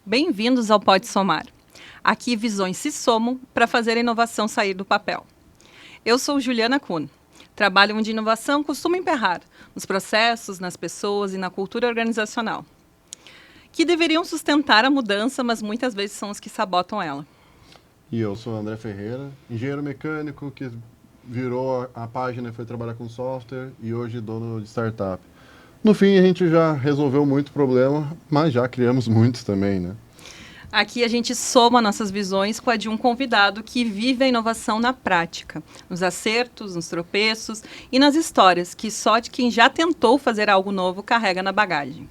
Bem-vindos ao Pode Somar. Aqui visões se somam para fazer a inovação sair do papel. Eu sou Juliana Kuhn. Trabalho onde inovação costuma emperrar, nos processos, nas pessoas e na cultura organizacional, que deveriam sustentar a mudança, mas muitas vezes são os que sabotam ela. E eu sou André Ferreira, engenheiro mecânico que virou a página e foi trabalhar com software e hoje dono de startup. No fim, a gente já resolveu muito problema, mas já criamos muitos também, né? Aqui a gente soma nossas visões com a de um convidado que vive a inovação na prática, nos acertos, nos tropeços e nas histórias que só de quem já tentou fazer algo novo carrega na bagagem.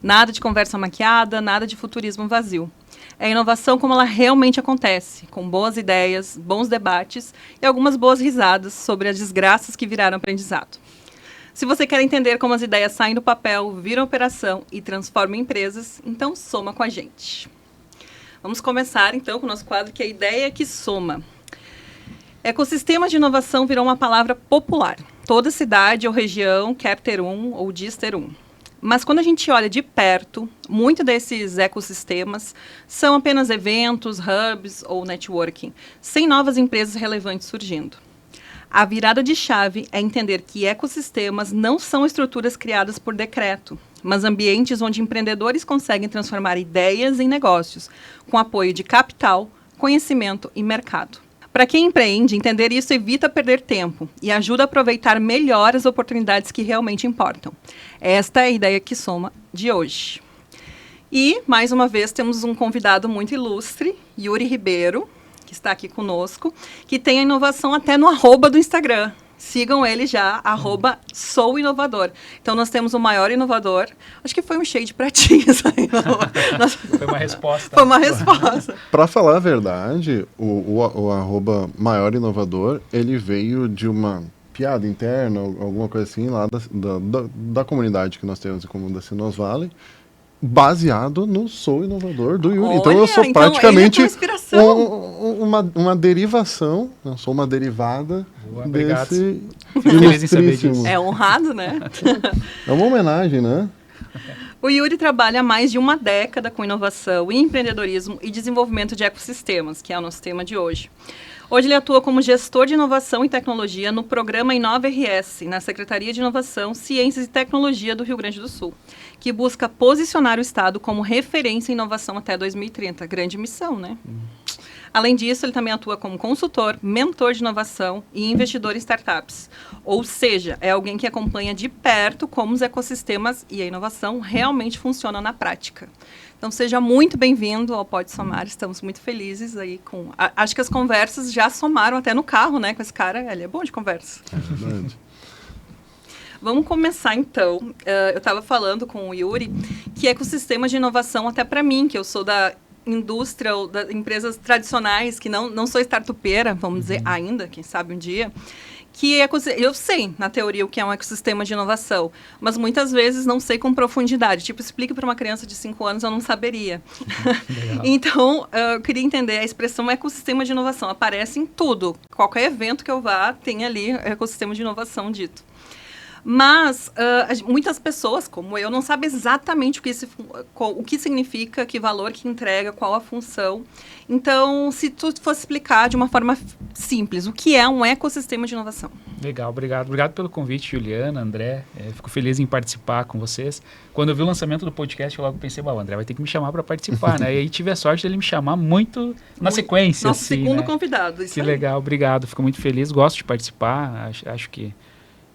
Nada de conversa maquiada, nada de futurismo vazio. É a inovação como ela realmente acontece, com boas ideias, bons debates e algumas boas risadas sobre as desgraças que viraram aprendizado. Se você quer entender como as ideias saem do papel, viram operação e transformam empresas, então soma com a gente. Vamos começar então com o nosso quadro que é a ideia que soma. Ecossistema de inovação virou uma palavra popular. Toda cidade ou região quer ter um ou diz ter um. Mas quando a gente olha de perto, muito desses ecossistemas são apenas eventos, hubs ou networking, sem novas empresas relevantes surgindo. A virada de chave é entender que ecossistemas não são estruturas criadas por decreto, mas ambientes onde empreendedores conseguem transformar ideias em negócios, com apoio de capital, conhecimento e mercado. Para quem empreende, entender isso evita perder tempo e ajuda a aproveitar melhor as oportunidades que realmente importam. Esta é a ideia que soma de hoje. E, mais uma vez, temos um convidado muito ilustre, Yuri Ribeiro, que está aqui conosco, que tem a inovação até no @ do Instagram. Sigam ele já, @souinovador. Então, nós temos o maior inovador. Acho que foi um shade pra ti. Foi uma resposta. Foi uma resposta. Para falar a verdade, o @maior inovador, ele veio de uma piada interna, alguma coisa assim, lá da comunidade que nós temos em comum da Sinos Valley, baseado no Sou Inovador do Yuri. Então eu sou praticamente uma derivação, eu sou uma derivada desse ilustríssimo. É honrado, né? É uma homenagem, né? O Yuri trabalha há mais de uma década com inovação, empreendedorismo e desenvolvimento de ecossistemas, que é o nosso tema de hoje. Hoje ele atua como gestor de inovação e tecnologia no programa Inova RS, na Secretaria de Inovação, Ciências e Tecnologia do Rio Grande do Sul, que busca posicionar o Estado como referência em inovação até 2030. Grande missão, né? Além disso, ele também atua como consultor, mentor de inovação e investidor em startups. Ou seja, é alguém que acompanha de perto como os ecossistemas e a inovação realmente funcionam na prática. Então, seja muito bem-vindo ao Pode Somar. Estamos muito felizes aí com... Acho que as conversas já somaram até no carro, né? Com esse cara, ele é bom de conversa. É verdade. Vamos começar, então. Eu estava falando com o Yuri que ecossistema de inovação, até para mim, que eu sou da indústria ou das empresas tradicionais, que não sou startupeira, vamos dizer, ainda, quem sabe um dia, que eu sei, na teoria, o que é um ecossistema de inovação, mas muitas vezes não sei com profundidade. Tipo, explique para uma criança de 5 anos, eu não saberia. Então, eu queria entender, a expressão ecossistema de inovação aparece em tudo. Qualquer evento que eu vá, tem ali ecossistema de inovação dito. Mas muitas pessoas, como eu, não sabem exatamente o que significa, que valor que entrega, qual a função. Então, se tu fosse explicar de uma forma simples, o que é um ecossistema de inovação? Legal, obrigado. Obrigado pelo convite, Juliana, André. Fico feliz em participar com vocês. Quando eu vi o lançamento do podcast, eu logo pensei, o André vai ter que me chamar para participar, né? E aí tive a sorte dele me chamar muito na sequência. Nosso assim, segundo né? convidado. Isso que aí. Legal, obrigado. Fico muito feliz, gosto de participar. Acho que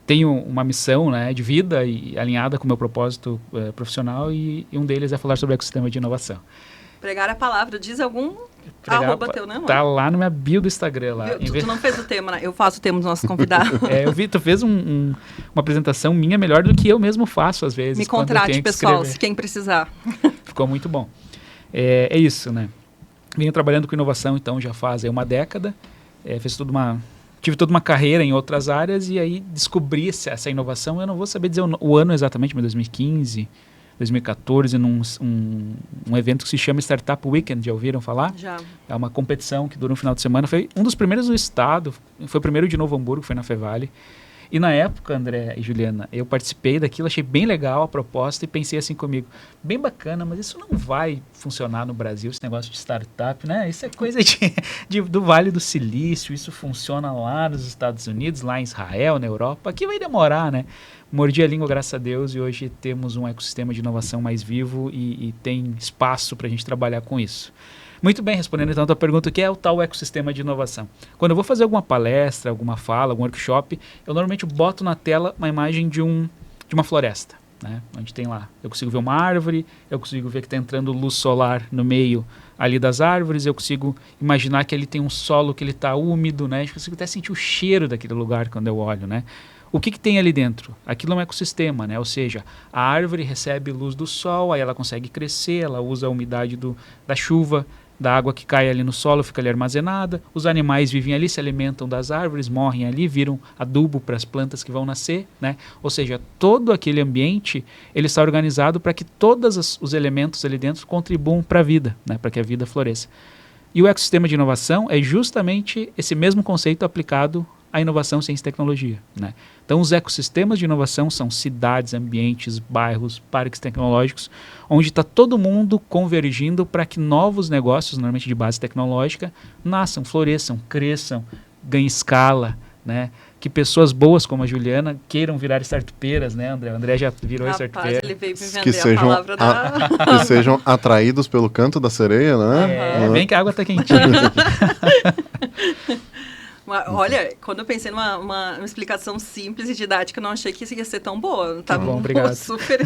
tenho uma missão, né, de vida e alinhada com o meu propósito profissional e um deles é falar sobre ecossistema de inovação. Pregar a palavra, diz algum @teu, né? Tá lá na minha bio do Instagram. Lá. Tu não fez o tema, né? Eu faço o tema dos nossos convidados. Eu vi, tu fez uma apresentação minha melhor do que eu mesmo faço, às vezes. Me contrate, pessoal, se quem precisar. Ficou muito bom. É isso, né? Venho trabalhando com inovação, então, já faz uma década. Tive toda uma carreira em outras áreas e aí descobri essa inovação. Eu não vou saber dizer o ano exatamente, mas 2015, 2014, num evento que se chama Startup Weekend. Já ouviram falar? Já. É uma competição que dura um final de semana. Foi um dos primeiros do estado. Foi o primeiro de Novo Hamburgo, foi na Fevale. E na época, André e Juliana, eu participei daquilo, achei bem legal a proposta e pensei assim comigo, bem bacana, mas isso não vai funcionar no Brasil, esse negócio de startup, né? Isso é coisa do Vale do Silício, isso funciona lá nos Estados Unidos, lá em Israel, na Europa, aqui vai demorar, né? Mordi a língua, graças a Deus, e hoje temos um ecossistema de inovação mais vivo e tem espaço para a gente trabalhar com isso. Muito bem, respondendo então a tua pergunta, o que é o tal ecossistema de inovação? Quando eu vou fazer alguma palestra, alguma fala, algum workshop, eu normalmente boto na tela uma imagem de uma floresta, né? Onde tem lá, eu consigo ver uma árvore, eu consigo ver que está entrando luz solar no meio ali das árvores, eu consigo imaginar que ali tem um solo que ele está úmido, né? Eu consigo até sentir o cheiro daquele lugar quando eu olho, né? O que tem ali dentro? Aquilo é um ecossistema, né? Ou seja, a árvore recebe luz do sol, aí ela consegue crescer, ela usa a umidade da chuva, da água que cai ali no solo, fica ali armazenada. Os animais vivem ali, se alimentam das árvores, morrem ali, viram adubo para as plantas que vão nascer, né? Ou seja, todo aquele ambiente, ele está organizado para que todos os elementos ali dentro contribuam para a vida, né? Para que a vida floresça. E o ecossistema de inovação é justamente esse mesmo conceito aplicado à inovação, ciência e tecnologia, né? Então, os ecossistemas de inovação são cidades, ambientes, bairros, parques tecnológicos, onde está todo mundo convergindo para que novos negócios, normalmente de base tecnológica, nasçam, floresçam, cresçam, ganhem escala, né? Que pessoas boas como a Juliana queiram virar startupeiras, né, André? O André já virou startupeira. Ele veio me vender Que sejam, a palavra que sejam atraídos pelo canto da sereia, né? Bem que a água está quentinha. Olha, quando eu pensei numa explicação simples e didática, eu não achei que isso ia ser tão boa. Tá bom, obrigado. super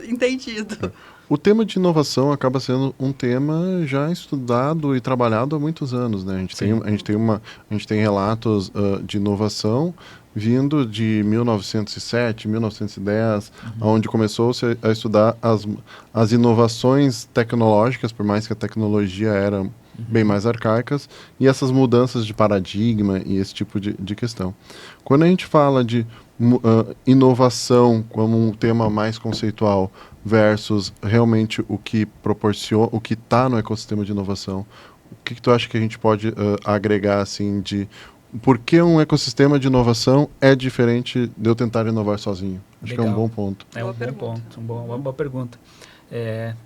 entendido. O tema de inovação acaba sendo um tema já estudado e trabalhado há muitos anos, né? A gente tem relatos de inovação vindo de 1907, 1910, onde começou-se a estudar as inovações tecnológicas, por mais que a tecnologia era bem mais arcaicas, e essas mudanças de paradigma e esse tipo de questão. Quando a gente fala de inovação como um tema mais conceitual versus realmente o que proporciona, o que está no ecossistema de inovação, o que tu acha que a gente pode agregar assim de por que um ecossistema de inovação é diferente de eu tentar inovar sozinho? Acho Legal. que é um bom ponto. É um bom ponto, uma boa pergunta.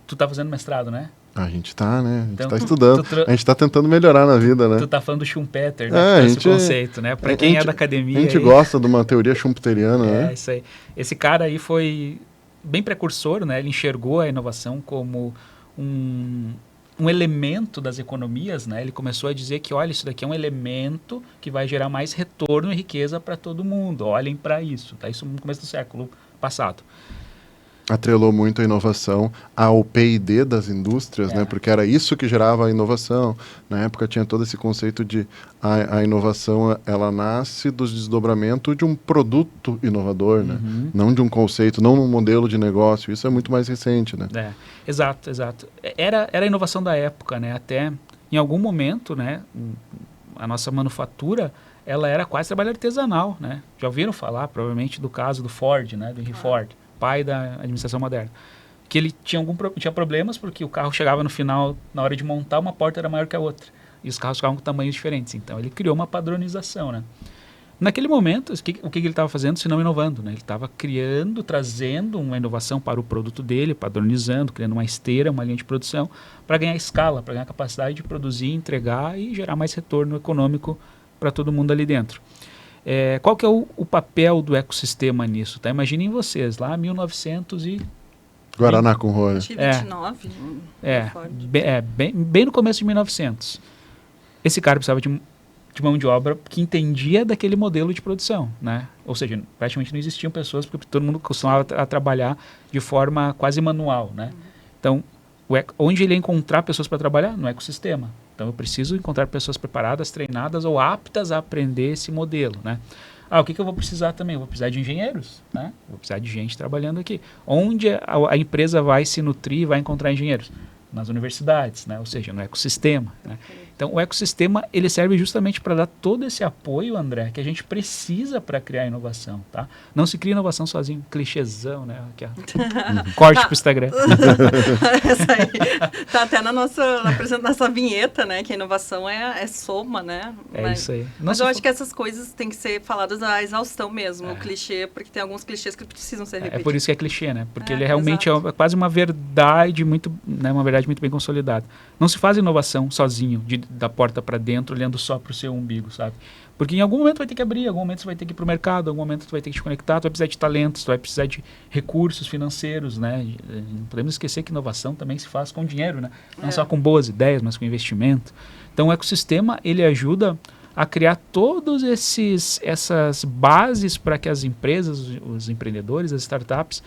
Tu está fazendo mestrado, né? A gente tá, né? A gente Então, tá estudando. A gente tá tentando melhorar na vida, né? Tu tá falando do Schumpeter, né? Esse conceito, né? Para quem é da academia. A gente gosta de uma teoria schumpeteriana, né? É, isso aí. Esse cara aí foi bem precursor, né? Ele enxergou a inovação como um elemento das economias, né? Ele começou a dizer que, olha, isso daqui é um elemento que vai gerar mais retorno e riqueza para todo mundo. Olhem para isso, tá? Isso no começo do século passado. Atrelou muito a inovação ao P&D das indústrias, né? Porque era isso que gerava a inovação. Na época tinha todo esse conceito de a inovação, ela nasce do desdobramento de um produto inovador, né? Não de um conceito, não um modelo de negócio. Isso é muito mais recente, né? Exato. Era a inovação da época, né? Até em algum momento, né? A nossa manufatura, ela era quase trabalho artesanal, né? Já ouviram falar, provavelmente, do caso do Ford, né? Do Henry Ford, pai da administração moderna, que ele tinha problemas porque o carro chegava no final, na hora de montar, uma porta era maior que a outra, e os carros ficavam com tamanhos diferentes, então ele criou uma padronização, né? Naquele momento, o que ele estava fazendo, se não inovando, né? Ele estava trazendo uma inovação para o produto dele, padronizando, criando uma esteira, uma linha de produção, para ganhar escala, para ganhar capacidade de produzir, entregar e gerar mais retorno econômico para todo mundo ali dentro. Qual que é o papel do ecossistema nisso? Tá? Imaginem vocês, lá 1900 e... Guaraná com rolha. 29. Bem no começo de 1900. Esse cara precisava de mão de obra que entendia daquele modelo de produção, né? Ou seja, praticamente não existiam pessoas, porque todo mundo costumava trabalhar de forma quase manual, né? Então, onde ele ia encontrar pessoas para trabalhar? No ecossistema. Então, eu preciso encontrar pessoas preparadas, treinadas ou aptas a aprender esse modelo, né? O que eu vou precisar também? Eu vou precisar de engenheiros, né? Vou precisar de gente trabalhando aqui. Onde a empresa vai se nutrir, vai encontrar engenheiros? Nas universidades, né? Ou seja, no ecossistema, né? Então, o ecossistema, ele serve justamente para dar todo esse apoio, André, que a gente precisa para criar inovação, tá? Não se cria inovação sozinho, clichêzão, né? Aqui, ó. Corte pro Instagram. Essa aí tá até na nossa vinheta, né? Que a inovação é soma, né? Isso aí. Mas eu acho que essas coisas têm que ser faladas à exaustão mesmo, o clichê, porque tem alguns clichês que precisam ser repetidos. É por isso que é clichê, né? Porque ele realmente é quase uma verdade muito, né? Uma verdade muito bem consolidada. Não se faz inovação sozinho, da porta para dentro, olhando só para o seu umbigo, sabe? Porque em algum momento vai ter que abrir, em algum momento você vai ter que ir para o mercado, em algum momento você vai ter que te conectar, tu vai precisar de talentos, tu vai precisar de recursos financeiros, né? Não podemos esquecer que inovação também se faz com dinheiro, né? Não só com boas ideias, mas com investimento. Então o ecossistema, ele ajuda a criar todas essas bases para que as empresas, os empreendedores, as startups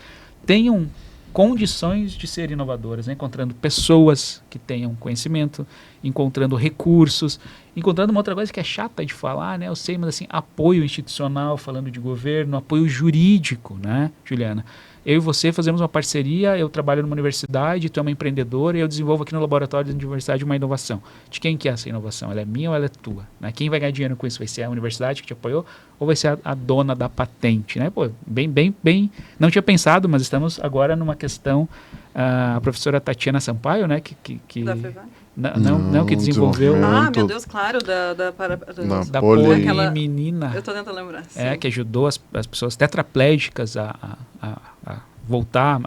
tenham condições de ser inovadoras, né? Encontrando pessoas que tenham conhecimento, encontrando recursos, encontrando uma outra coisa que é chata de falar, né? Eu sei, mas assim, apoio institucional, falando de governo, apoio jurídico, né, Juliana? Eu e você fazemos uma parceria, eu trabalho numa universidade, tu é uma empreendedora e eu desenvolvo aqui no laboratório da universidade uma inovação. De quem que é essa inovação? Ela é minha ou ela é tua? Né? Quem vai ganhar dinheiro com isso? Vai ser a universidade que te apoiou ou vai ser a dona da patente? Né? Pô, bem, não tinha pensado, mas estamos agora numa questão, a professora Tatiana Sampaio, né? Da FEVAC? Não, que desenvolveu... meu Deus, claro, da Polimenina. Eu estou tentando lembrar. Sim. Que ajudou as pessoas tetraplégicas a voltar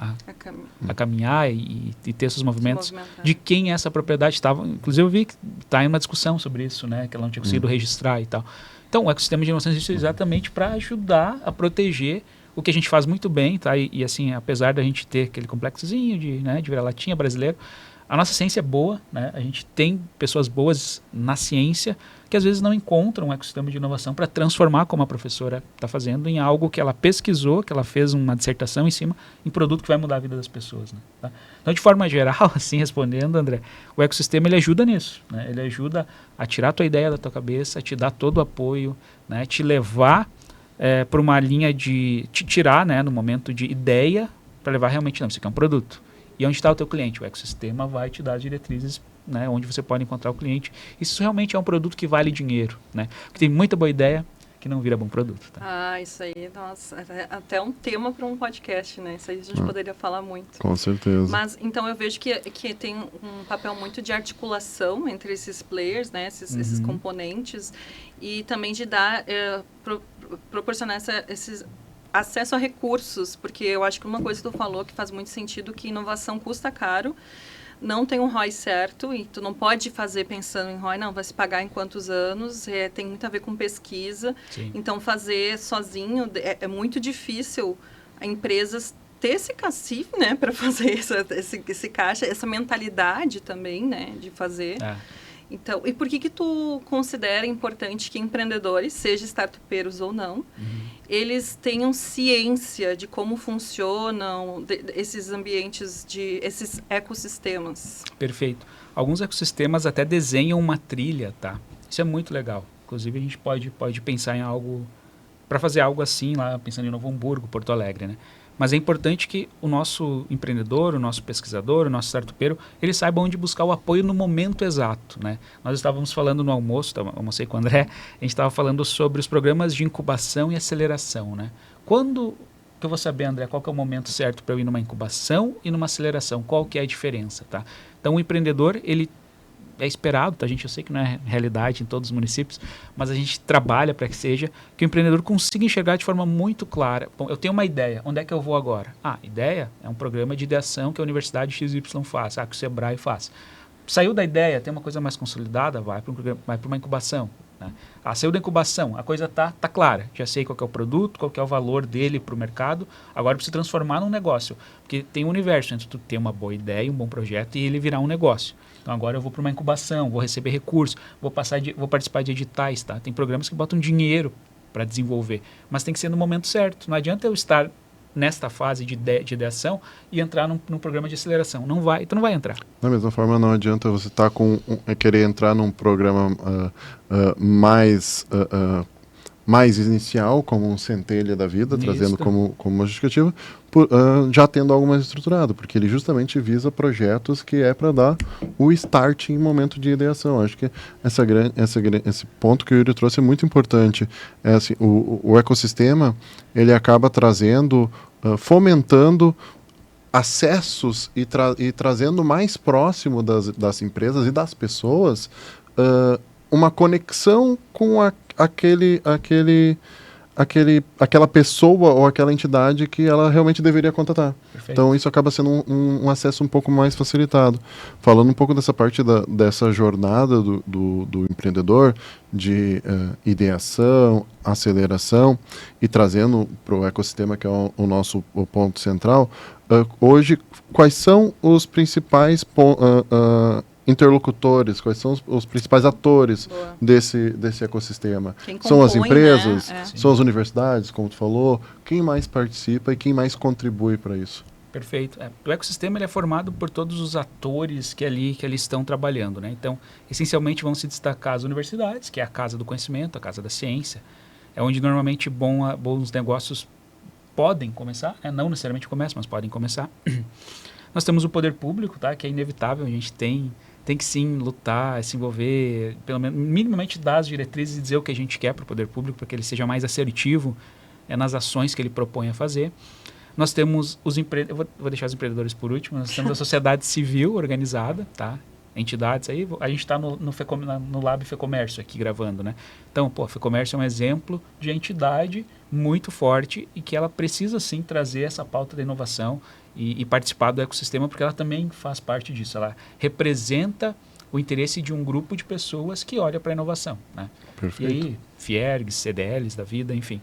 a caminhar e ter seus movimentos. De quem essa propriedade estava. Inclusive eu vi que está em uma discussão sobre isso, né? Que ela não tinha conseguido registrar e tal. Então o ecossistema de inovação existe exatamente para ajudar a proteger o que a gente faz muito bem, tá? E assim, apesar da gente ter aquele complexozinho de vira-latinha brasileiro, a nossa ciência é boa, né? A gente tem pessoas boas na ciência que às vezes não encontram um ecossistema de inovação para transformar, como a professora está fazendo, em algo que ela pesquisou, que ela fez uma dissertação em cima, em produto que vai mudar a vida das pessoas, né? Tá? Então, de forma geral, assim, respondendo, André, o ecossistema ele ajuda nisso, né? Ele ajuda a tirar a tua ideia da tua cabeça, a te dar todo o apoio, né? Te levar para uma linha de... te tirar, né, no momento de ideia, para levar realmente, não, isso aqui é um produto. E onde está o teu cliente? O ecossistema vai te dar as diretrizes, né, onde você pode encontrar o cliente. Isso realmente é um produto que vale dinheiro, né? Porque tem muita boa ideia que não vira bom produto. Tá? Isso aí, nossa, até um tema para um podcast, né? Isso aí a gente poderia falar muito. Com certeza. Mas, então, eu vejo que tem um papel muito de articulação entre esses players, né? Esses componentes, e também de dar, proporcionar esses acesso a recursos, porque eu acho que uma coisa que tu falou que faz muito sentido, que inovação custa caro, não tem um ROI certo, e tu não pode fazer pensando em ROI, não, vai se pagar em quantos anos, tem muito a ver com pesquisa. Sim. Então fazer sozinho é muito difícil a empresas ter esse cacife, né, para fazer esse caixa, essa mentalidade também, né, de fazer. Então, e por que tu considera importante que empreendedores, seja startupeiros ou não, eles tenham ciência de como funcionam esses ambientes, esses ecossistemas? Perfeito. Alguns ecossistemas até desenham uma trilha, tá? Isso é muito legal. Inclusive, a gente pode pensar em algo, para fazer algo assim, lá pensando em Novo Hamburgo, Porto Alegre, né? Mas é importante que o nosso empreendedor, o nosso pesquisador, o nosso startupeiro, ele saiba onde buscar o apoio no momento exato, né? Nós estávamos falando no almoço, almocei com o André, a gente estava falando sobre os programas de incubação e aceleração, né? Quando que eu vou saber, André, qual que é o momento certo para eu ir numa incubação e numa aceleração? Qual que é a diferença, tá? Então, o empreendedor, ele é esperado, tá, gente? Eu sei que não é realidade em todos os municípios, mas a gente trabalha para que seja, que o empreendedor consiga enxergar de forma muito clara. Bom, eu tenho uma ideia, onde é que eu vou agora? Ideia é um programa de ideação que a Universidade XY faz, que o Sebrae faz. Saiu da ideia, tem uma coisa mais consolidada, vai para uma incubação. Né? Saiu da incubação, a coisa tá clara, já sei qual que é o produto, qual que é o valor dele para o mercado, agora precisa transformar num negócio, porque tem um universo entre tu ter uma boa ideia, um bom projeto e ele virar um negócio. Então agora eu vou para uma incubação, vou receber recursos, vou participar de editais, tá? Tem programas que botam dinheiro para desenvolver, mas tem que ser no momento certo. Não adianta eu estar nesta fase de ideação e entrar num programa de aceleração. Tu não vai entrar. Da mesma forma, não adianta você estar querer entrar num programa mais inicial, como um centelha da vida, trazendo como uma justificativa, já tendo algo mais estruturado, porque ele justamente visa projetos que é para dar o start em momento de ideação. Acho que esse ponto que o Yuri trouxe é muito importante. É assim, o ecossistema, ele acaba trazendo, fomentando acessos e trazendo mais próximo das empresas e das pessoas uma conexão com aquela pessoa ou aquela entidade que ela realmente deveria contatar. Perfeito. Então isso acaba sendo um acesso um pouco mais facilitado. Falando um pouco dessa parte dessa jornada do empreendedor, de ideação, aceleração, e trazendo para o ecossistema, que é o nosso ponto central, hoje, quais são os principais interlocutores, quais são os principais atores desse ecossistema? São as empresas, né? São as universidades, como tu falou, quem mais participa e quem mais contribui para isso? Perfeito. O ecossistema ele é formado por todos os atores que ali estão trabalhando, né? Então, essencialmente vão se destacar as universidades, que é a casa do conhecimento, a casa da ciência, é onde normalmente bons negócios podem começar, né? Não necessariamente começam, mas podem começar. Nós temos o poder público, tá? Que é inevitável, a gente tem que sim lutar, se envolver, pelo menos minimamente dar as diretrizes e dizer o que a gente quer para o poder público, para que ele seja mais assertivo nas ações que ele propõe a fazer. Nós temos eu vou deixar os empreendedores por último, nós temos a sociedade civil organizada, tá? Entidades aí, a gente está no Lab Fecomércio aqui gravando, né? Então, a Fecomércio é um exemplo de entidade muito forte e que ela precisa sim trazer essa pauta da inovação e participar do ecossistema, porque ela também faz parte disso, ela representa o interesse de um grupo de pessoas que olha para a inovação, né? Perfeito. E aí, Fiergs, CDLs da vida, enfim.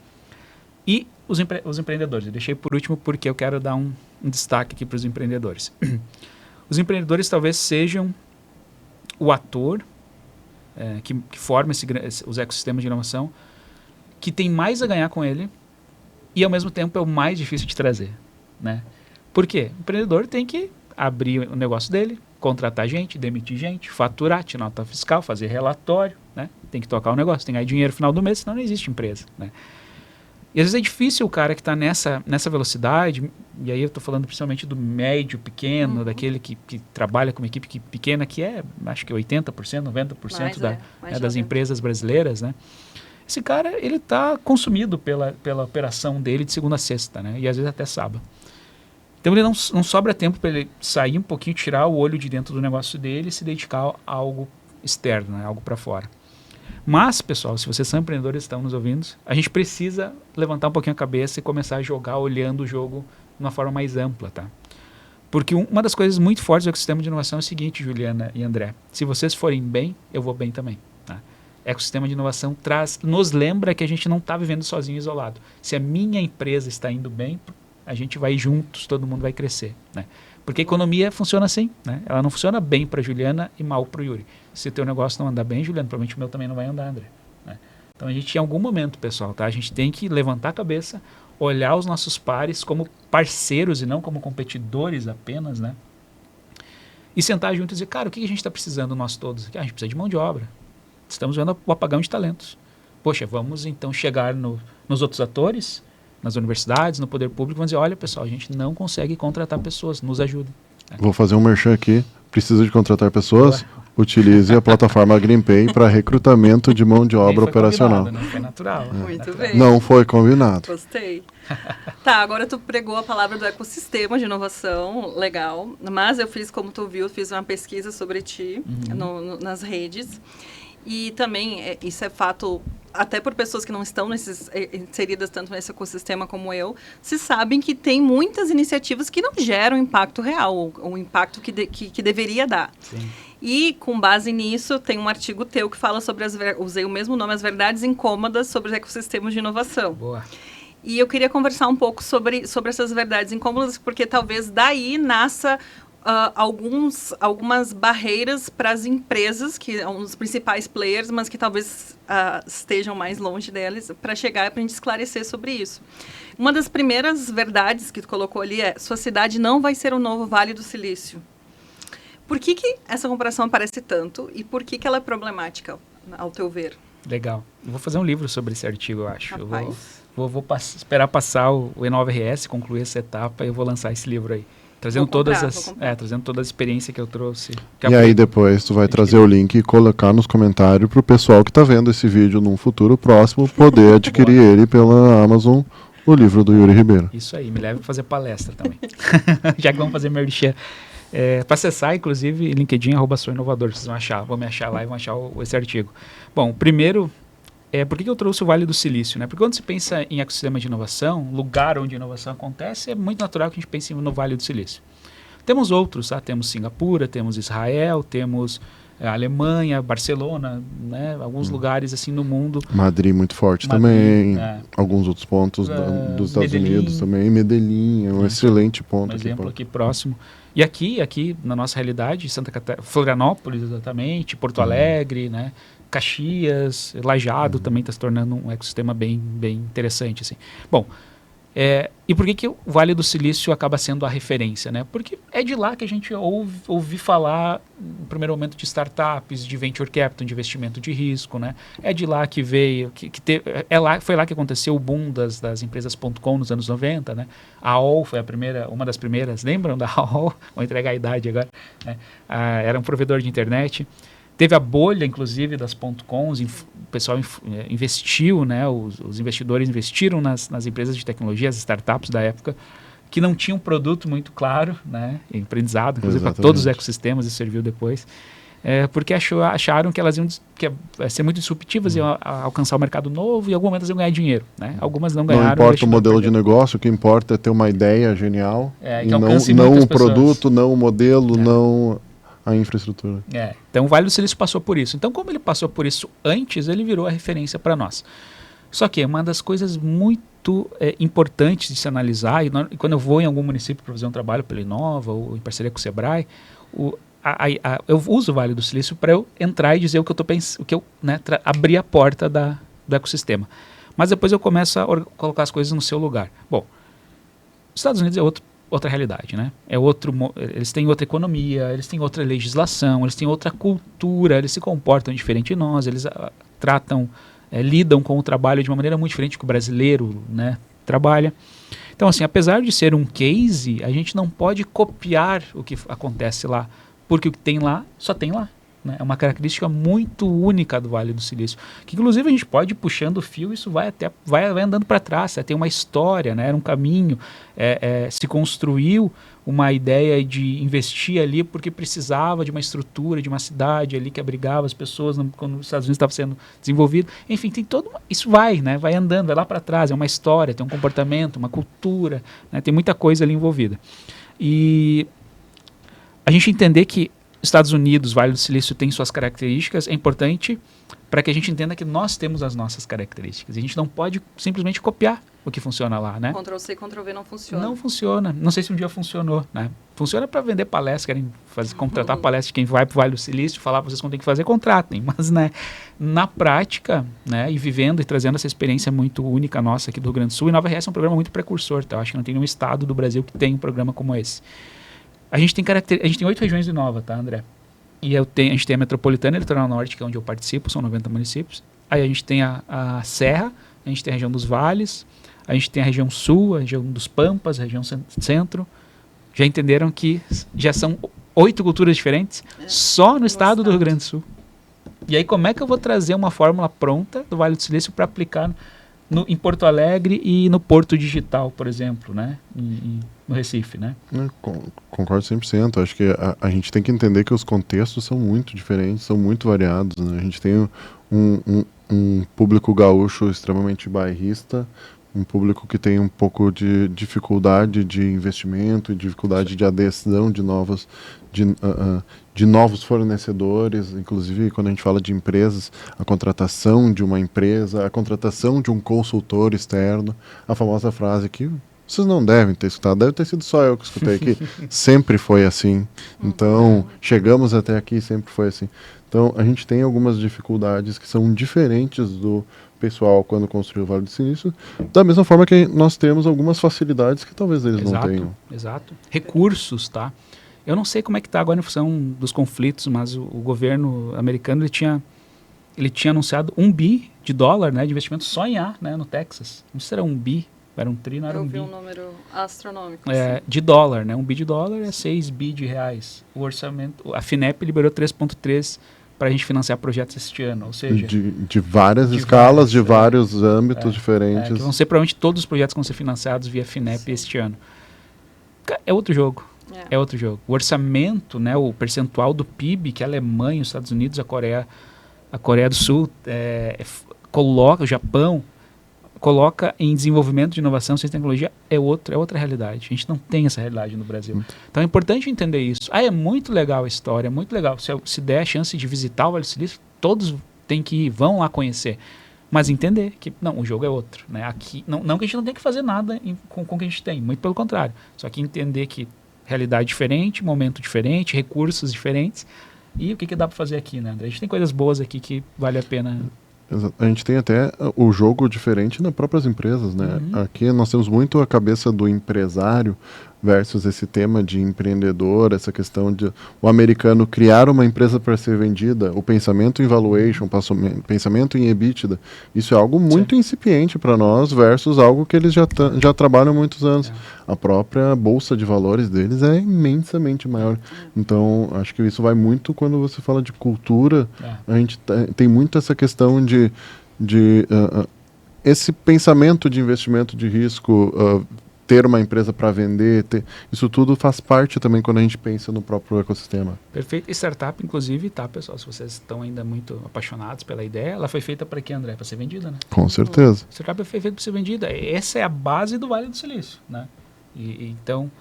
E os empreendedores, eu deixei por último porque eu quero dar um destaque aqui para os empreendedores. Os empreendedores talvez sejam o ator que forma os ecossistemas de inovação, que tem mais a ganhar com ele e, ao mesmo tempo, é o mais difícil de trazer, né? Por quê? O empreendedor tem que abrir o negócio dele, contratar gente, demitir gente, faturar, tirar nota fiscal, fazer relatório, né? Tem que tocar o negócio, tem que ganhar dinheiro no final do mês, senão não existe empresa, né? E às vezes é difícil o cara que está nessa velocidade, e aí eu estou falando principalmente do médio, pequeno, daquele que trabalha com uma equipe pequena, que é, acho que 80%, 90% das empresas brasileiras, né? Esse cara, ele está consumido pela operação dele de segunda a sexta, né? E às vezes até sábado. Então ele não sobra tempo para ele sair um pouquinho, tirar o olho de dentro do negócio dele e se dedicar a algo externo, né? Algo para fora. Mas, pessoal, se vocês são empreendedores e estão nos ouvindo, a gente precisa levantar um pouquinho a cabeça e começar a jogar olhando o jogo de uma forma mais ampla, tá? Porque uma das coisas muito fortes do ecossistema de inovação é o seguinte, Juliana e André, se vocês forem bem, eu vou bem também, tá? Ecossistema de inovação nos lembra que a gente não está vivendo sozinho, isolado. Se a minha empresa está indo bem, a gente vai juntos, todo mundo vai crescer, né? Porque a economia funciona assim, né? Ela não funciona bem para a Juliana e mal para o Yuri. Se o teu negócio não andar bem, Juliana, provavelmente o meu também não vai andar, André, né? Então a gente, em algum momento, pessoal, tá? A gente tem que levantar a cabeça, olhar os nossos pares como parceiros e não como competidores apenas, né? E sentar junto e dizer, cara, o que a gente está precisando nós todos? A gente precisa de mão de obra. Estamos vendo o apagão de talentos. Poxa, vamos então chegar nos outros atores, nas universidades, no poder público, vamos dizer, olha, pessoal, a gente não consegue contratar pessoas, nos ajudem. Vou fazer um merchan aqui. Precisa de contratar pessoas? Utilize a plataforma GreenPay para recrutamento de mão de obra operacional. Não foi natural. Muito bem. Não foi combinado. Gostei. Tá, agora tu pregou a palavra do ecossistema de inovação, legal. Mas eu fiz, como tu viu, fiz uma pesquisa sobre ti nas redes. E também, isso é fato, até por pessoas que não estão inseridas tanto nesse ecossistema como eu, se sabem que tem muitas iniciativas que não geram impacto real, o impacto que deveria dar. Sim. E, com base nisso, tem um artigo teu que fala sobre usei o mesmo nome, as verdades incômodas sobre os ecossistemas de inovação. Boa. E eu queria conversar um pouco sobre essas verdades incômodas, porque talvez daí nasça algumas barreiras para as empresas, que são os principais players, mas que talvez estejam mais longe delas, para chegar para a gente esclarecer sobre isso. Uma das primeiras verdades que tu colocou ali é: sua cidade não vai ser o novo Vale do Silício. Por que essa comparação aparece tanto e por que ela é problemática, ao teu ver? Legal. Eu vou fazer um livro sobre esse artigo, eu acho. Rapaz. Eu vou esperar passar o E9RS, concluir essa etapa, e eu vou lançar esse livro aí. Trazendo Vou comprar, todas vou as, comprar. trazendo toda a experiência que eu trouxe. E aí depois tu vai trazer o link e colocar nos comentários pro pessoal que tá vendo esse vídeo num futuro próximo poder adquirir ele pela Amazon, o livro do Yuri Ribeiro. Isso aí, me leve para fazer palestra também. Já que vamos fazer merchan. Para acessar, inclusive, LinkedIn, @souinovador, vocês vão me achar lá e vão achar esse artigo. Bom, primeiro, por que eu trouxe o Vale do Silício? Né? Porque quando se pensa em ecossistema de inovação, lugar onde a inovação acontece, é muito natural que a gente pense no Vale do Silício. Temos outros, tá? Temos Singapura, temos Israel, temos Alemanha, Barcelona, né? Alguns lugares assim no mundo. Madrid muito forte também, alguns outros pontos dos Estados Medellín. Unidos também, Medellín é um excelente ponto. Um exemplo aqui próximo. E aqui na nossa realidade, Santa Catarina, Florianópolis exatamente, Porto Alegre, né? Caxias, Lajeado também está se tornando um ecossistema bem interessante, assim. Bom, e por que o Vale do Silício acaba sendo a referência, né? Porque é de lá que a gente ouve falar, no primeiro momento, de startups, de venture capital, de investimento de risco, né? É de lá que veio, foi lá que aconteceu o boom das empresas .com nos anos 90, né? A AOL foi uma das primeiras, lembram da AOL? Vou entregar a idade agora. Né? Era um provedor de internet. Teve a bolha, inclusive, das .coms, o pessoal investiu, né, os investidores investiram nas empresas de tecnologia, as startups da época, que não tinham um produto muito claro, né, aprendizado, inclusive para todos os ecossistemas, isso serviu depois, porque acharam que elas iam ser muito disruptivas, iam alcançar o mercado novo e em algum momento elas iam ganhar dinheiro. Né? Algumas não ganharam. Não importa o modelo de negócio, o que importa é ter uma ideia genial, e não o produto, não o modelo, não a infraestrutura. Então o Vale do Silício passou por isso. Então, como ele passou por isso antes, ele virou a referência para nós. Só que uma das coisas muito importantes de se analisar, e quando eu vou em algum município para fazer um trabalho pela Inova ou em parceria com o Sebrae, eu uso o Vale do Silício para eu entrar e dizer o que eu estou pensando, abrir a porta do ecossistema. Mas depois eu começo a colocar as coisas no seu lugar. Bom, os Estados Unidos é outra realidade, né? Eles têm outra economia, eles têm outra legislação, eles têm outra cultura, eles se comportam diferente de nós, eles lidam com o trabalho de uma maneira muito diferente que o brasileiro, né, trabalha. Então, assim, apesar de ser um case, a gente não pode copiar o que acontece lá, porque o que tem lá, só tem lá. Né? É uma característica muito única do Vale do Silício, que inclusive a gente pode ir puxando o fio, isso vai andando para trás, tem uma história, né? Era um caminho, se construiu uma ideia de investir ali porque precisava de uma estrutura, de uma cidade ali que abrigava as pessoas quando os Estados Unidos estava sendo desenvolvido, enfim, tem isso vai andando, vai lá para trás, é uma história, tem um comportamento, uma cultura, né? Tem muita coisa ali envolvida. E a gente entender que Estados Unidos, Vale do Silício tem suas características, é importante para que a gente entenda que nós temos as nossas características. A gente não pode simplesmente copiar o que funciona lá, né? Ctrl+C, Ctrl+V não funciona. Não funciona. Não sei se um dia funcionou, né? Funciona para vender palestras, querem contratar palestra de quem vai para o Vale do Silício, falar para vocês como tem que fazer, contratem. Mas, né, na prática, né, e vivendo e trazendo essa experiência muito única nossa aqui do Rio Grande do Sul, e Nova RS é um programa muito precursor, tá? Eu acho que não tem nenhum estado do Brasil que tem um programa como esse. A gente tem 8 regiões de Nova, tá, André? E a gente tem a Metropolitana e Litoral Norte, que é onde eu participo, são 90 municípios. Aí a gente tem a Serra, a gente tem a região dos Vales, a gente tem a região Sul, a região dos Pampas, a região Centro. Já entenderam que já são 8 culturas diferentes só no estado do Rio Grande do Sul. E aí como é que eu vou trazer uma fórmula pronta do Vale do Silício para aplicar em Porto Alegre e no Porto Digital, por exemplo, né? No Recife, né? Concordo 100%. Acho que a gente tem que entender que os contextos são muito diferentes, são muito variados. Né? A gente tem um público gaúcho extremamente bairrista, um público que tem um pouco de dificuldade de investimento, dificuldade de adesão de novos fornecedores. Inclusive, quando a gente fala de empresas, a contratação de uma empresa, a contratação de um consultor externo, a famosa frase que vocês não devem ter escutado, deve ter sido só eu que escutei aqui, sempre foi assim. Então, chegamos até aqui, sempre foi assim. Então, a gente tem algumas dificuldades que são diferentes do pessoal quando construiu o Vale do Silício, da mesma forma que nós temos algumas facilidades que talvez eles não tenham. Exato. Recursos, tá? Eu não sei como é que está agora em função dos conflitos, mas o governo americano ele tinha anunciado $1 bi, né, de investimento só em ar, né, no Texas. Não sei se era $1 bi, Era um tri, não era Eu um vi bi. um número astronômico. De dólar, né? 1 bi de dólar é 6 bi de reais. O orçamento, a FINEP liberou 3,3 para a gente financiar projetos este ano, ou seja... De várias de escalas, várias, de vários âmbitos que diferentes. vão ser provavelmente todos os projetos que vão ser financiados via FINEP este ano. É outro jogo. É outro jogo. O orçamento, né, o percentual do PIB que a Alemanha, os Estados Unidos, a Coreia do Sul coloca, o Japão coloca em desenvolvimento de inovação, ciência e tecnologia, é outra realidade. A gente não tem essa realidade no Brasil. Então é importante entender isso. É muito legal a história, é muito legal. Se der a chance de visitar o Vale do Silício, todos têm que ir, vão lá conhecer. Mas entender que, não, o jogo é outro. Né? Aqui, não que a gente não tenha que fazer nada com o que a gente tem, muito pelo contrário. Só que entender que realidade diferente, momento diferente, recursos diferentes. E o que dá para fazer aqui, né, André? A gente tem coisas boas aqui que vale a pena. A gente tem até o jogo diferente nas próprias empresas, né? Aqui nós temos muito a cabeça do empresário versus esse tema de empreendedor, essa questão de o americano criar uma empresa para ser vendida, o pensamento em valuation, pensamento em EBITDA, isso é algo muito incipiente para nós versus algo que eles já trabalham há muitos anos. A própria bolsa de valores deles é imensamente maior. Então, acho que isso vai muito quando você fala de cultura. A gente tem muito essa questão de esse pensamento de investimento de risco, ter uma empresa para vender, isso tudo faz parte também quando a gente pensa no próprio ecossistema. Perfeito. E startup, inclusive, tá, pessoal? Se vocês estão ainda muito apaixonados pela ideia, ela foi feita para quê, André? Para ser vendida, né? Com certeza. Startup foi feita para ser vendida. Essa é a base do Vale do Silício, né? Então,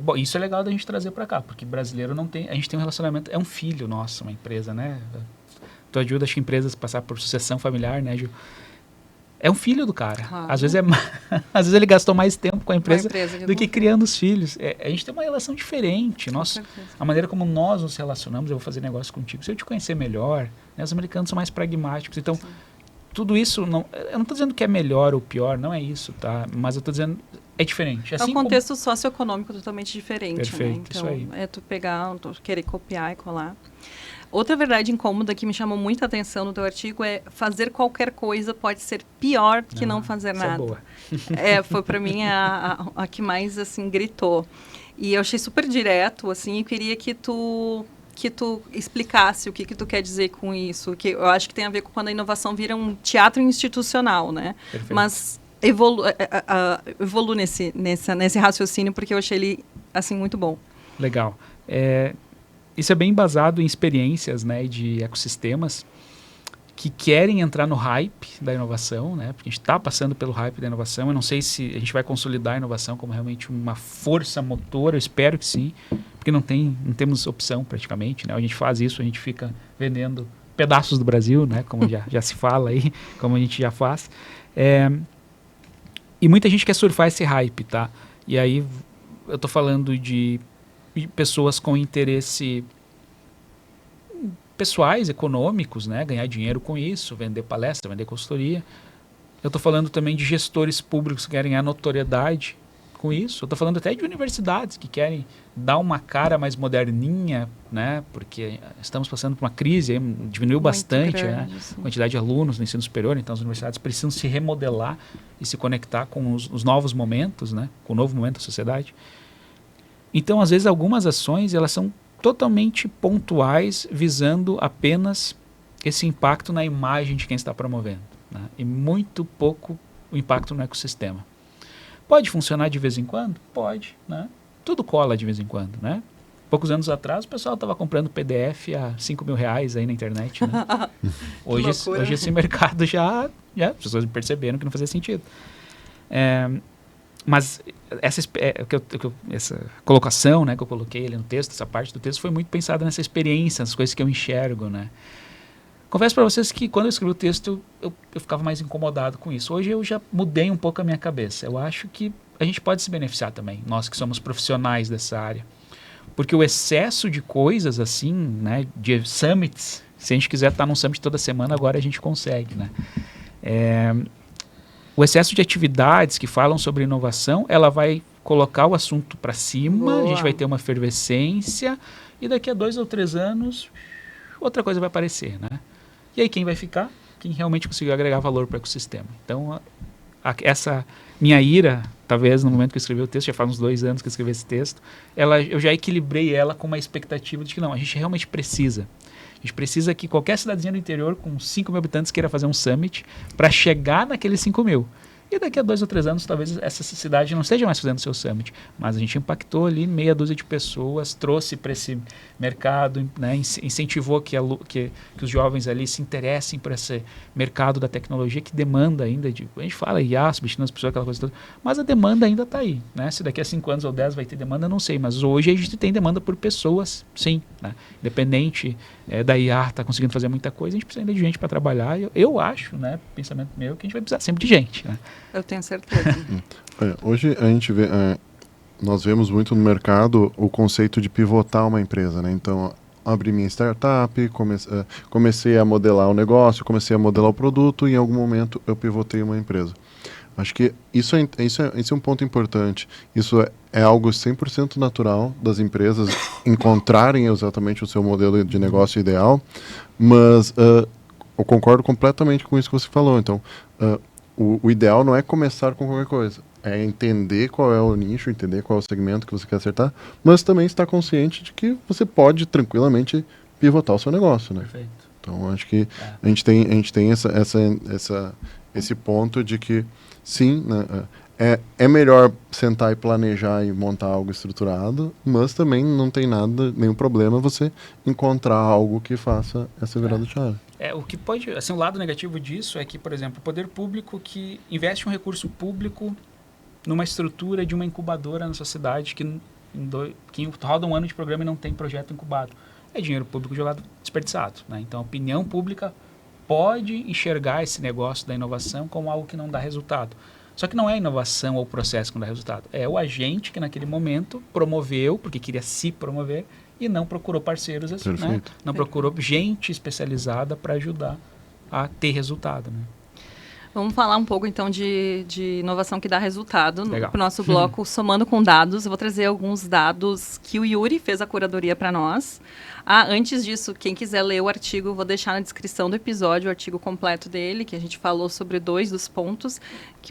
bom, isso é legal da gente trazer para cá, porque brasileiro não tem... A gente tem um relacionamento... É um filho nosso, uma empresa, né? Tu ajuda as empresas a passar por sucessão familiar, né, Gil? É um filho do cara. Claro. Às vezes ele gastou mais tempo com a empresa do que criando os filhos. A gente tem uma relação diferente. A maneira como nós nos relacionamos, eu vou fazer negócio contigo. Se eu te conhecer melhor, né, os americanos são mais pragmáticos. Então, tudo isso, eu não estou dizendo que é melhor ou pior, não é isso, tá? Mas eu estou dizendo, é diferente. Assim é um contexto socioeconômico totalmente diferente. Perfeito, né? Então, isso aí. É tu pegar, querer copiar e colar. Outra verdade incômoda que me chamou muita atenção no teu artigo é fazer qualquer coisa pode ser pior que não fazer nada. Boa. Foi para mim a que mais assim gritou. E eu achei super direto, assim, e queria que tu explicasse o que tu quer dizer com isso, que eu acho que tem a ver com quando a inovação vira um teatro institucional, né? Perfeito. Mas evolui nesse raciocínio porque eu achei ele assim muito bom. Legal. Isso é bem embasado em experiências, né, de ecossistemas que querem entrar no hype da inovação, né, porque a gente está passando pelo hype da inovação. Eu não sei se a gente vai consolidar a inovação como realmente uma força motora, eu espero que sim, porque não temos opção praticamente, né? A gente faz isso, a gente fica vendendo pedaços do Brasil, né, como já se fala aí, como a gente já faz. E muita gente quer surfar esse hype, tá? E aí eu estou falando de pessoas com interesse pessoais, econômicos, né? Ganhar dinheiro com isso, vender palestra, vender consultoria. Eu estou falando também de gestores públicos que querem ganhar notoriedade com isso. Eu estou falando até de universidades que querem dar uma cara mais moderninha, né? Porque estamos passando por uma crise, diminuiu muito bastante, grande, né? A quantidade de alunos no ensino superior, então as universidades precisam se remodelar e se conectar com os novos momentos, né? Com o novo momento da sociedade. Então, às vezes, algumas ações elas são totalmente pontuais, visando apenas esse impacto na imagem de quem está promovendo, né? E muito pouco o impacto no ecossistema. Pode funcionar de vez em quando? Pode, né? Tudo cola de vez em quando, né? Poucos anos atrás, o pessoal estava comprando PDF a R$5.000 aí na internet, né? Hoje esse mercado já as pessoas perceberam que não fazia sentido. Mas essa colocação, né, que eu coloquei ali no texto, essa parte do texto, foi muito pensada nessa experiência, nas coisas que eu enxergo, né? Confesso para vocês que quando eu escrevi o texto, eu ficava mais incomodado com isso. Hoje eu já mudei um pouco a minha cabeça. Eu acho que a gente pode se beneficiar também, nós que somos profissionais dessa área. Porque o excesso de coisas assim, né, de summits, se a gente quiser estar num summit toda semana, agora a gente consegue, né? O excesso de atividades que falam sobre inovação, ela vai colocar o assunto para cima, Boa. A gente vai ter uma efervescência e daqui a 2 ou 3 anos outra coisa vai aparecer, né? E aí quem vai ficar? Quem realmente conseguiu agregar valor para o ecossistema. Então, essa minha ira, talvez no momento que eu escrevi o texto, já faz uns 2 anos que eu escrevi esse texto, eu já equilibrei ela com uma expectativa de que não, a gente realmente precisa. A gente precisa que qualquer cidadezinha do interior com 5 mil habitantes queira fazer um summit para chegar naqueles 5 mil. E daqui a 2 ou 3 anos, talvez essa cidade não esteja mais fazendo seu summit. Mas a gente impactou ali meia dúzia de pessoas, trouxe para esse mercado, né, incentivou que os jovens ali se interessem por esse mercado da tecnologia que demanda ainda, a gente fala IA, substituindo as pessoas, aquela coisa toda, mas a demanda ainda está aí. Né? Se daqui a 5 anos ou 10 vai ter demanda, não sei. Mas hoje a gente tem demanda por pessoas, sim. Né? Independente da IA está conseguindo fazer muita coisa, a gente precisa ainda de gente para trabalhar. Eu acho, né, pensamento meu, que a gente vai precisar sempre de gente. Né? Eu tenho certeza. Hoje a gente vê, nós vemos muito no mercado o conceito de pivotar uma empresa, né? Então, abri minha startup, comecei a modelar o negócio, comecei a modelar o produto e em algum momento eu pivotei uma empresa. Acho que isso é um ponto importante. Isso é algo 100% natural das empresas encontrarem exatamente o seu modelo de negócio ideal, mas eu concordo completamente com isso que você falou. Então, o ideal não é começar com qualquer coisa, é entender qual é o nicho, entender qual é o segmento que você quer acertar, mas também estar consciente de que você pode tranquilamente pivotar o seu negócio, né? Perfeito. Então, acho que a gente tem esse ponto de que, sim, né, é melhor sentar e planejar e montar algo estruturado, mas também não tem nenhum problema você encontrar algo que faça essa virada de chave. O que pode, assim, o lado negativo disso é que, por exemplo, o poder público que investe um recurso público numa estrutura de uma incubadora na sua cidade que roda um ano de programa e não tem projeto incubado. É dinheiro público jogado desperdiçado. Né? Então, a opinião pública pode enxergar esse negócio da inovação como algo que não dá resultado. Só que não é a inovação ou o processo que não dá resultado. É o agente que naquele momento promoveu, porque queria se promover, e não procurou parceiros, né? Não procurou gente especializada para ajudar a ter resultado. Né? Vamos falar um pouco, então, de inovação que dá resultado no nosso bloco, somando com dados. Eu vou trazer alguns dados que o Yuri fez a curadoria para nós. Antes disso, quem quiser ler o artigo, eu vou deixar na descrição do episódio o artigo completo dele, que a gente falou sobre 2 dos pontos,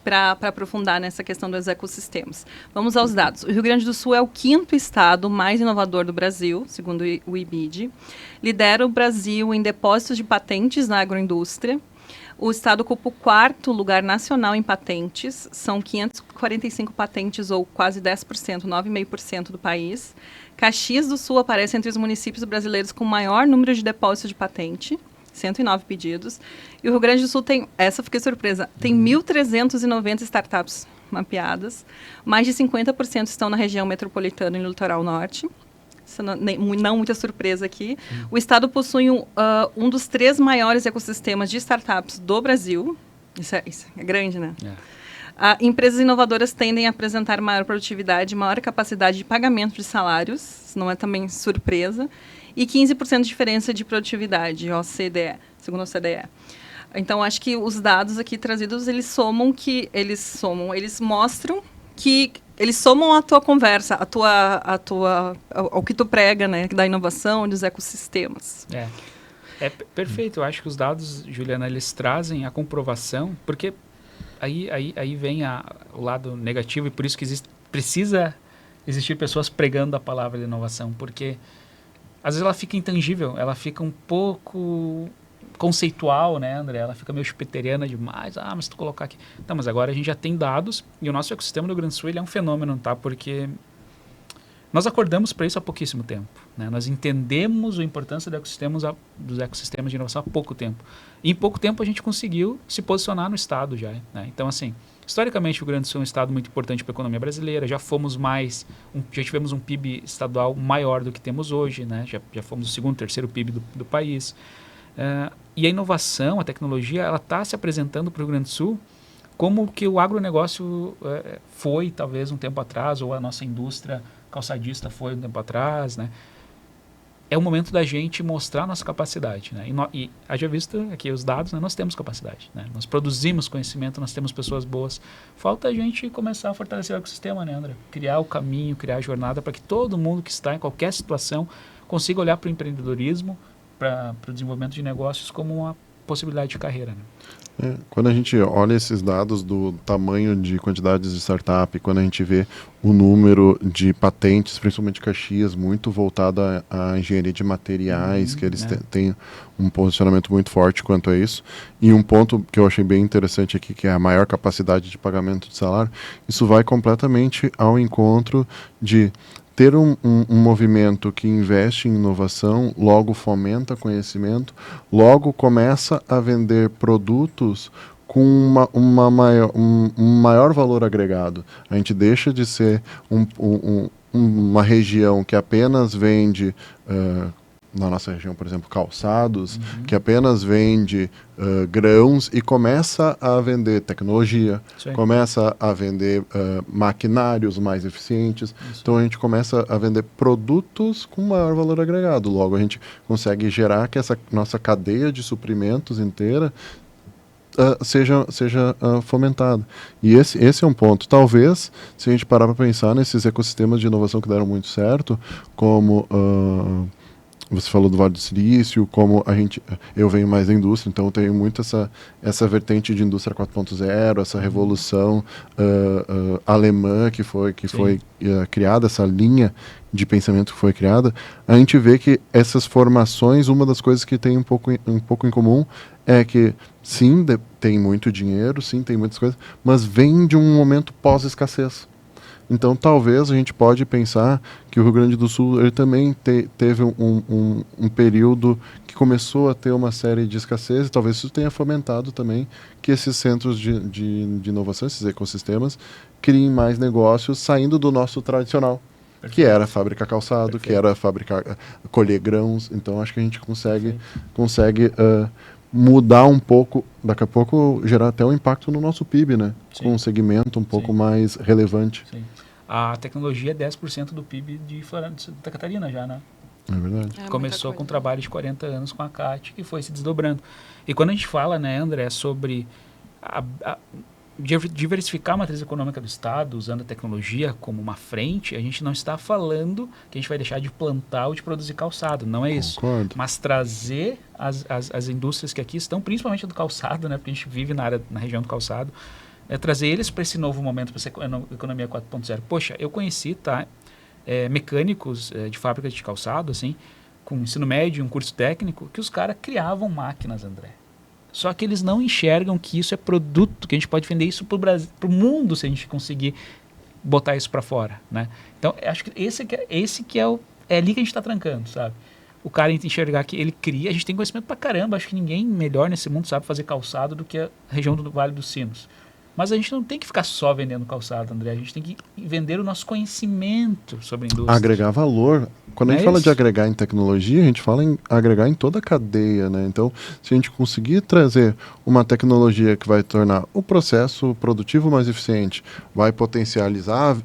para aprofundar nessa questão dos ecossistemas. Vamos aos dados. O Rio Grande do Sul é o 5º estado mais inovador do Brasil, segundo o IBID. Lidera o Brasil em depósitos de patentes na agroindústria. O estado ocupa o 4º lugar nacional em patentes, são 545 patentes, ou quase 10%, 9,5% do país. Caxias do Sul aparece entre os municípios brasileiros com maior número de depósitos de patente, 109 pedidos. E o Rio Grande do Sul tem, essa fiquei surpresa, tem 1.390 startups mapeadas, mais de 50% estão na região metropolitana e no litoral norte. Não muita surpresa aqui. O estado possui um dos 3 maiores ecossistemas de startups do Brasil. Isso é grande, né? Empresas inovadoras tendem a apresentar maior produtividade, maior capacidade de pagamento de salários, isso não é também surpresa, e 15% de diferença de produtividade, segundo a OCDE. Então, acho que os dados aqui trazidos, eles mostram que eles somam a tua conversa, ao que tu prega, né, da inovação, dos ecossistemas. Perfeito. Eu acho que os dados, Juliana, eles trazem a comprovação, porque aí vem o lado negativo, e por isso que precisa existir pessoas pregando a palavra de inovação, porque às vezes ela fica intangível, ela fica um pouco conceitual, né, André? Ela fica meio chupeteriana demais. Mas se tu colocar aqui... Não, mas agora a gente já tem dados, e o nosso ecossistema do Rio Grande do Sul, ele é um fenômeno, tá? Porque nós acordamos para isso há pouquíssimo tempo, né? Nós entendemos a importância dos ecossistemas de inovação há pouco tempo. E em pouco tempo a gente conseguiu se posicionar no estado já, né? Então, assim, historicamente o Rio Grande do Sul é um estado muito importante para a economia brasileira, já tivemos um PIB estadual maior do que temos hoje, né? Já fomos o 2º, 3º PIB do país. E a inovação, a tecnologia, ela está se apresentando para o Rio Grande do Sul como que o agronegócio foi, talvez, um tempo atrás, ou a nossa indústria calçadista foi um tempo atrás, né? É o momento da gente mostrar a nossa capacidade, né? E haja visto aqui os dados, né? Nós temos capacidade, né? Nós produzimos conhecimento, nós temos pessoas boas. Falta a gente começar a fortalecer o ecossistema, né, André? Criar o caminho, criar a jornada para que todo mundo que está em qualquer situação consiga olhar para o empreendedorismo, para o desenvolvimento de negócios como uma possibilidade de carreira, né? Quando a gente olha esses dados do tamanho de quantidades de startup, quando a gente vê o número de patentes, principalmente Caxias, muito voltado à engenharia de materiais, que eles têm um posicionamento muito forte quanto a isso. E um ponto que eu achei bem interessante aqui, que é a maior capacidade de pagamento de salário, isso vai completamente ao encontro de ter um movimento que investe em inovação, logo fomenta conhecimento, logo começa a vender produtos com um maior valor agregado. A gente deixa de ser uma região que apenas vende, na nossa região, por exemplo, calçados, que apenas vende grãos e começa a vender tecnologia, começa a vender maquinários mais eficientes. Então a gente começa a vender produtos com maior valor agregado. Logo a gente consegue gerar que essa nossa cadeia de suprimentos inteira seja fomentada. E esse é um ponto. Talvez, se a gente parar para pensar nesses ecossistemas de inovação que deram muito certo, como você falou do Vale do Silício, como eu venho mais da indústria, então eu tenho muito essa vertente de indústria 4.0, essa revolução alemã que foi criada, essa linha de pensamento que foi criada. A gente vê que essas formações, uma das coisas que tem um pouco em comum é que sim, tem muito dinheiro, sim, tem muitas coisas, mas vem de um momento pós-escassez. Então, talvez a gente pode pensar que o Rio Grande do Sul ele também teve um período que começou a ter uma série de escassez, e talvez isso tenha fomentado também que esses centros de inovação, esses ecossistemas, criem mais negócios saindo do nosso tradicional, que era fabricar calçado, que era colher grãos. Então, acho que a gente consegue mudar um pouco, daqui a pouco gerar até um impacto no nosso PIB, né? Com um segmento um pouco mais relevante. Sim. A tecnologia é 10% do PIB de Santa Catarina já, né? É verdade. Começou com um trabalho de 40 anos com a CAT, que foi se desdobrando. E quando a gente fala, né, André, sobre diversificar a matriz econômica do Estado, usando a tecnologia como uma frente, a gente não está falando que a gente vai deixar de plantar ou de produzir calçado, não é isso. Concordo. Mas trazer as indústrias que aqui estão, principalmente do calçado, né, porque a gente vive na região do calçado, trazer eles para esse novo momento, para essa economia 4.0. Poxa, eu conheci mecânicos de fábrica de calçado, assim, com ensino médio, um curso técnico, que os caras criavam máquinas, André. Só que eles não enxergam que isso é produto, que a gente pode vender isso para o mundo se a gente conseguir botar isso para fora, né? Então, acho que esse que é ali que a gente está trancando, sabe? O cara enxergar que ele cria, a gente tem conhecimento pra caramba, acho que ninguém melhor nesse mundo sabe fazer calçado do que a região do Vale dos Sinos. Mas a gente não tem que ficar só vendendo calçado, André. A gente tem que vender o nosso conhecimento sobre a indústria. Agregar valor. Quando a gente fala de agregar em tecnologia, a gente fala em agregar em toda a cadeia, né? Então, se a gente conseguir trazer uma tecnologia que vai tornar o processo produtivo mais eficiente, vai potencializar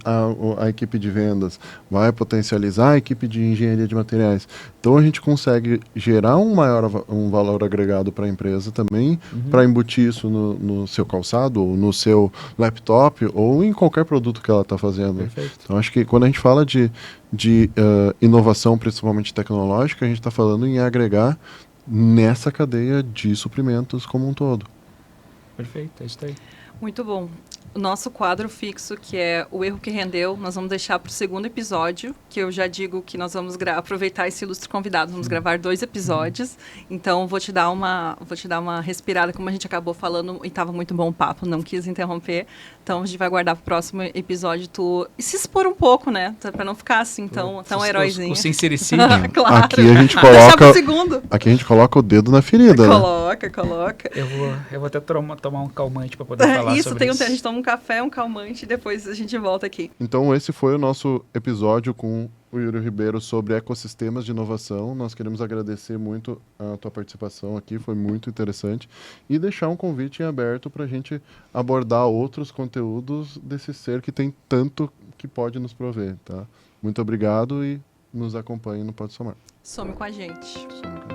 a equipe de vendas, vai potencializar a equipe de engenharia de materiais. Então, a gente consegue gerar um valor agregado para a empresa também, para embutir isso no seu calçado, ou no seu laptop, ou em qualquer produto que ela está fazendo. Perfeito. Então, acho que quando a gente fala de inovação, principalmente tecnológica, a gente está falando em agregar nessa cadeia de suprimentos como um todo. Perfeito, é isso aí. Muito bom. O nosso quadro fixo, que é o erro que rendeu, nós vamos deixar para o segundo episódio, que eu já digo que nós vamos aproveitar esse ilustre convidado, vamos gravar 2 episódios. Então, vou te dar uma respirada, como a gente acabou falando, e estava muito bom o papo, não quis interromper. Então, a gente vai guardar para o próximo episódio e se expor um pouco, né? Para não ficar assim tão heróizinho. O sincericídio. Claro. Aqui a gente coloca o dedo na ferida, Coloca. Eu vou até tomar um calmante para poder falar sobre isso. A gente toma um café, um calmante, e depois a gente volta aqui. Então, esse foi o nosso episódio com o Yuri Ribeiro sobre ecossistemas de inovação. Nós queremos agradecer muito a tua participação aqui, foi muito interessante. E deixar um convite em aberto para a gente abordar outros conteúdos desse ser que tem tanto que pode nos prover, tá? Muito obrigado e nos acompanhe no Pode Somar. Some com a gente. Some com a gente.